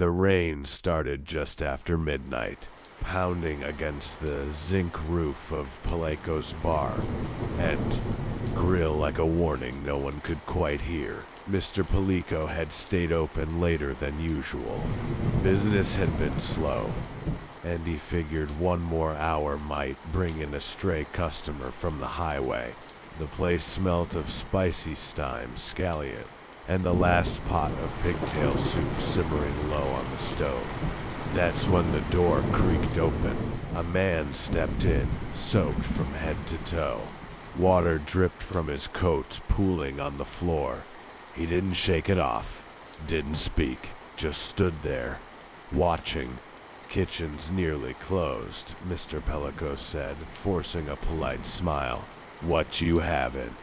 The rain started just after midnight, pounding against the zinc roof of Peleco'z Bar and Grill like a warning no one could quite hear. Mr. Peleco had stayed open later than usual. Business had been slow, and he figured one more hour might bring in a stray customer from the highway. The place smelt of spicy thyme scallion, and the last pot of pigtail soup simmering low on the stove. That's when the door creaked open. A man stepped in, soaked from head to toe. Water dripped from his coat, pooling on the floor. He didn't shake it off, didn't speak, just stood there, watching. "Kitchen's nearly closed," Mr. Peleco said, forcing a polite smile. "What you havin'?"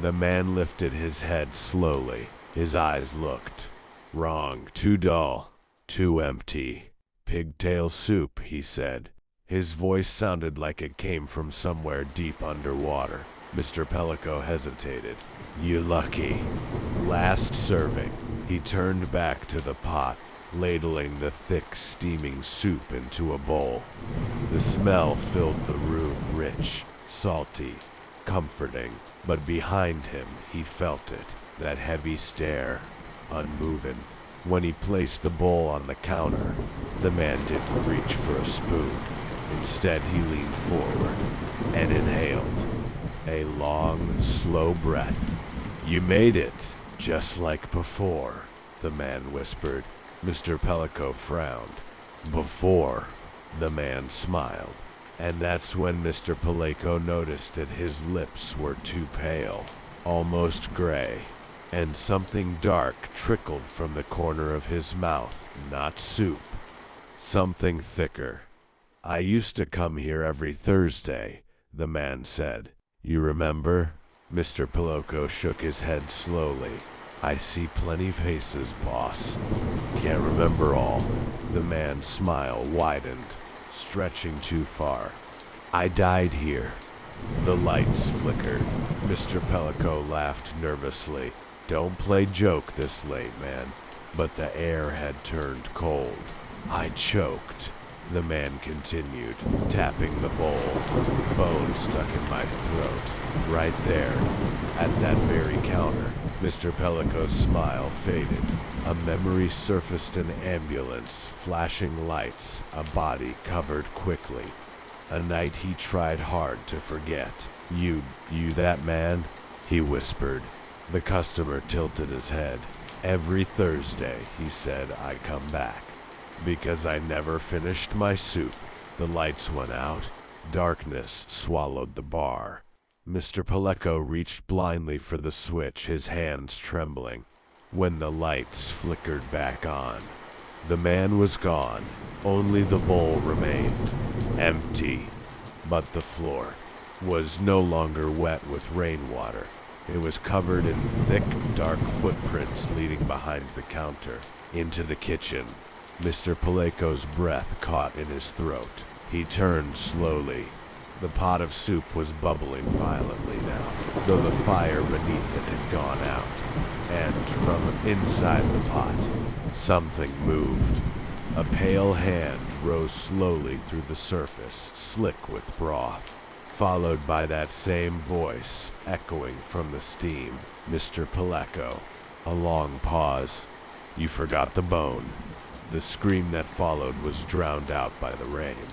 The man lifted his head slowly. His eyes looked. "Wrong, too dull, too empty." "Pigtail soup," he said. His voice sounded like it came from somewhere deep underwater. Mr. Peleco hesitated. "You lucky." "Last serving." He turned back to the pot, ladling the thick, steaming soup into a bowl. The smell filled the room, rich, salty, comforting. But behind him, he felt it, that heavy stare, unmoving. When he placed the bowl on the counter, the man didn't reach for a spoon. Instead, he leaned forward and inhaled. A long, slow breath. "You made it, just like before," the man whispered. Mr. Peleco frowned. "Before," the man smiled. And that's when Mr. Peleco noticed that his lips were too pale, almost gray, and something dark trickled from the corner of his mouth. Not soup, something thicker. "I used to come here every Thursday," the man said. "You remember?" Mr. Peleco shook his head slowly. "I see plenty faces, boss. Can't remember all." The man's smile widened, stretching too far. "I died here." The lights flickered. Mr. Peleco laughed nervously. "Don't play joke this late, man." But the air had turned cold. "I choked," the man continued, tapping the bowl. "Bone stuck in my throat, right there, at that very counter." Mr. Peleco's smile faded. A memory surfaced: an ambulance, flashing lights, a body covered quickly. A night he tried hard to forget. You that man?" he whispered. The customer tilted his head. "Every Thursday," he said, "I come back. Because I never finished my soup." The lights went out. Darkness swallowed the bar. Mr. Peleco reached blindly for the switch, his hands trembling. When the lights flickered back on, the man was gone. Only the bowl remained, empty. But the floor was no longer wet with rainwater. It was covered in thick, dark footprints leading behind the counter, into the kitchen. Mr. Peleco's breath caught in his throat. He turned slowly. The pot of soup was bubbling violently now, though the fire beneath it had gone out. And from inside the pot, something moved. A pale hand rose slowly through the surface, slick with broth, followed by that same voice echoing from the steam. "Mr. Peleco." A long pause. "You forgot the bone." The scream that followed was drowned out by the rain.